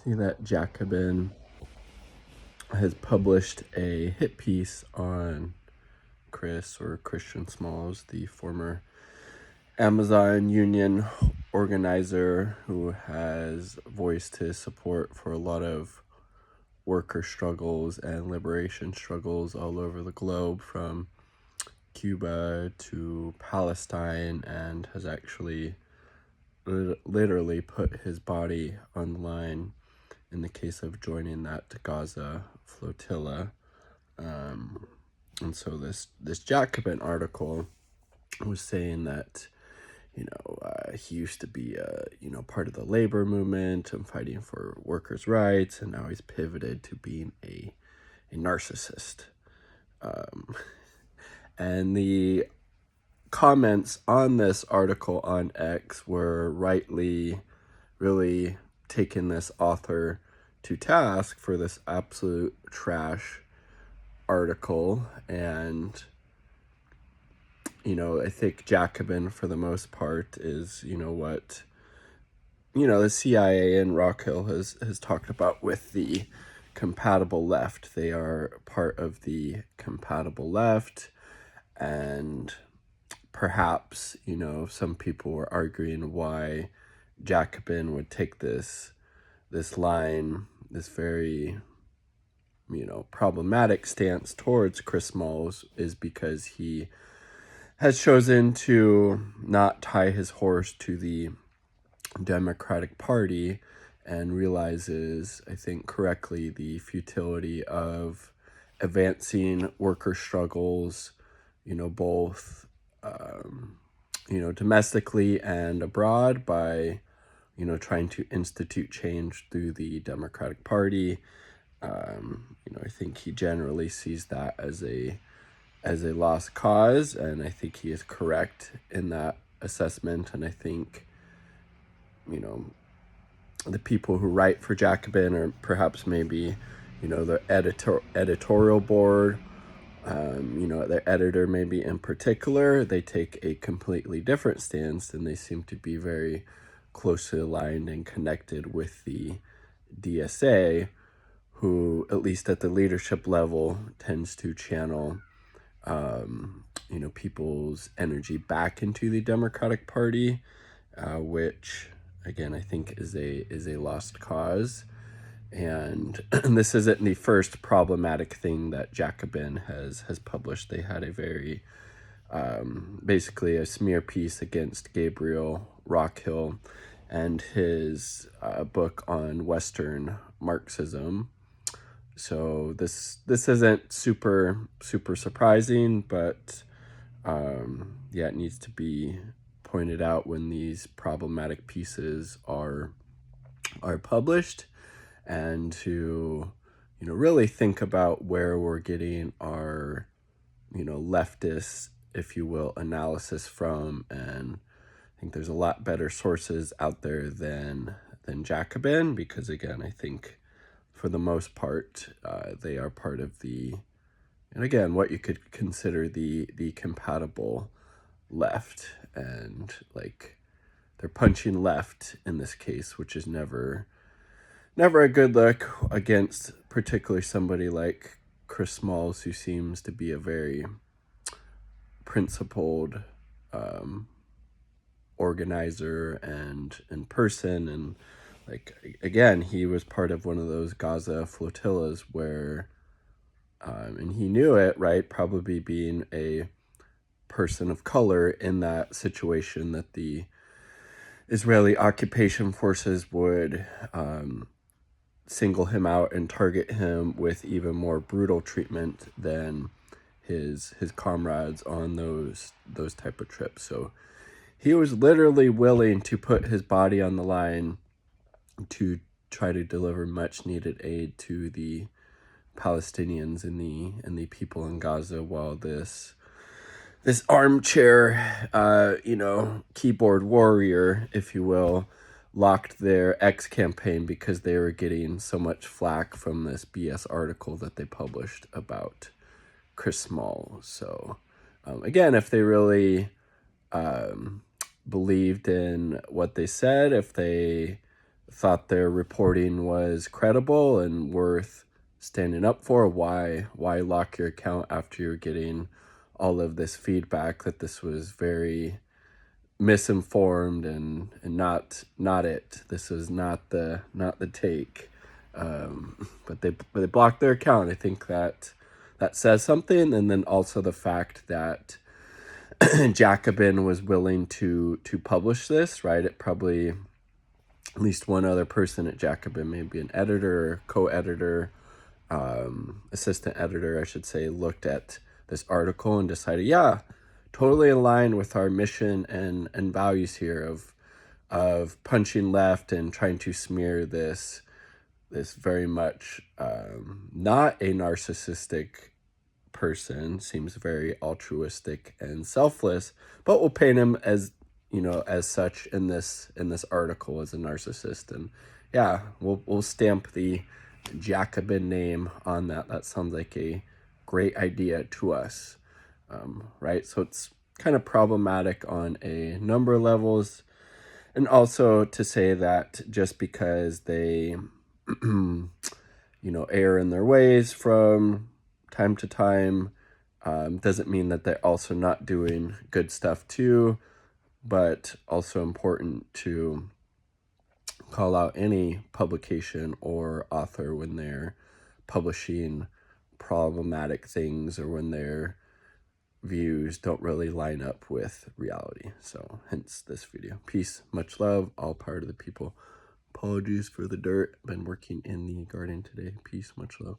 See that Jacobin has published a hit piece on Christian Smalls, the former Amazon union organizer who has voiced his support for a lot of worker struggles and liberation struggles all over the globe, from Cuba to Palestine, and has actually literally put his body on the line in the case of joining that Gaza flotilla. And so this Jacobin article was saying that, he used to be, part of the labor movement and fighting for workers' rights, and now he's pivoted to being a narcissist. And the comments on this article on X were rightly really taking this author to task for this absolute trash article. And I think Jacobin, for the most part, is what the CIA and Rock Hill has talked about with the compatible left. They are part of the compatible left, and perhaps some people were arguing why Jacobin would take this line, this very problematic stance towards Chris Smalls, is because he has chosen to not tie his horse to the Democratic Party, and realizes, I think correctly, the futility of advancing worker struggles, both domestically and abroad, by trying to institute change through the Democratic Party. I think he generally sees that as a lost cause, and I think he is correct in that assessment. And I think the people who write for Jacobin, or perhaps maybe the editorial board, their editor maybe in particular, they take a completely different stance, and they seem to be very closely aligned and connected with the DSA, who, at least at the leadership level, tends to channel people's energy back into the Democratic Party, which again I think is a lost cause. And this isn't the first problematic thing that Jacobin has published. They had a very basically a smear piece against Gabriel Rockhill and his book on Western Marxism. So this isn't super surprising, but it needs to be pointed out when these problematic pieces are published, and to really think about where we're getting our leftist, if you will, analysis from. And I think there's a lot better sources out there than Jacobin, because again, I think for the most part they are part of the, and again, what you could consider the compatible left, and like they're punching left in this case, which is never a good look against particularly somebody like Chris Smalls, who seems to be a very principled organizer and person. And like, again, he was part of one of those Gaza flotillas where and he knew it, right? Probably being a person of color in that situation, that the Israeli occupation forces would single him out and target him with even more brutal treatment than his comrades on those type of trips. So he was literally willing to put his body on the line to try to deliver much needed aid to the Palestinians and the people in Gaza, while this armchair keyboard warrior, if you will, locked their X campaign because they were getting so much flack from this BS article that they published about Chris Smalls. So again, if they really believed in what they said, if they thought their reporting was credible and worth standing up for. Why lock your account after you're getting all of this feedback that this was very misinformed and not it. This was not the take. But they blocked their account. I think that says something. And then also the fact that Jacobin was willing to publish this, right? It probably at least one other person at Jacobin, maybe an editor, co-editor, assistant editor, I should say, looked at this article and decided, yeah, totally in line with our mission and values here of punching left and trying to smear this very much not a narcissistic person, seems very altruistic and selfless, but we'll paint him as, as such in this article as a narcissist. And yeah, we'll stamp the Jacobin name on that. That sounds like a great idea to us, right? So it's kind of problematic on a number of levels. And also to say that just because they, err in their ways from time to time, doesn't mean that they're also not doing good stuff too, but also important to call out any publication or author when they're publishing problematic things or when their views don't really line up with reality. So hence this video. Peace, much love, all part of the people. Apologies for the dirt. Been working in the garden today. Peace, much love.